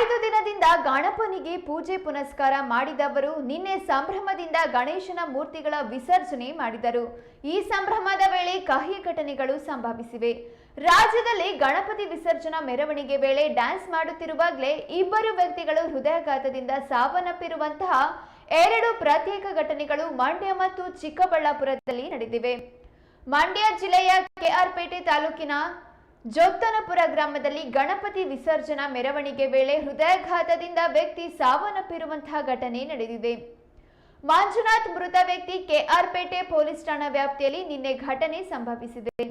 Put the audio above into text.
5 ದಿನದಿಂದ ಗಣಪನಿಗೆ ಪೂಜೆ ಪುನಸ್ಕಾರ ಮಾಡಿದವರು ನಿನ್ನೆ ಸಂಭ್ರಮದಿಂದ ಗಣೇಶನ ಮೂರ್ತಿಗಳ ವಿಸರ್ಜನೆ ಮಾಡಿದರು. ಈ ಸಂಭ್ರಮದ ವೇಳೆ ಕಹಿ ಘಟನೆಗಳು ಸಂಭವಿಸಿವೆ. ರಾಜ್ಯದಲ್ಲಿ ಗಣಪತಿ ವಿಸರ್ಜನಾ ಮೆರವಣಿಗೆ ವೇಳೆ ಡ್ಯಾನ್ಸ್ ಮಾಡುತ್ತಿರುವಾಗಲೇ ಇಬ್ಬರು ವ್ಯಕ್ತಿಗಳು ಹೃದಯಾಘಾತದಿಂದ ಸಾವನ್ನಪ್ಪಿರುವಂತಹ 2 ಪ್ರತ್ಯೇಕ ಘಟನೆಗಳು ಮಂಡ್ಯ ಮತ್ತು ಚಿಕ್ಕಬಳ್ಳಾಪುರದಲ್ಲಿ ನಡೆದಿವೆ. ಮಂಡ್ಯ ಜಿಲ್ಲೆಯ ಕೆಆರ್ಪೇಟೆ ತಾಲೂಕಿನ ಜೋತ್ತನಪುರ ಗ್ರಾಮದಲ್ಲಿ ಗಣಪತಿ ವಿಸರ್ಜನಾ ಮೆರವಣಿಗೆ ವೇಳೆ ಹೃದಯಾಘಾತದಿಂದ ವ್ಯಕ್ತಿ ಸಾವನ್ನಪ್ಪಿರುವಂತಹ ಘಟನೆ ನಡೆದಿದೆ. ಮಂಜುನಾಥ್ ಮೃತ ವ್ಯಕ್ತಿ ಕೆಆರ್ಪೇಟೆ ಪೊಲೀಸ್ ಠಾಣಾ ವ್ಯಾಪ್ತಿಯಲ್ಲಿ ನಿನ್ನೆ ಘಟನೆ ಸಂಭವಿಸಿದೆ.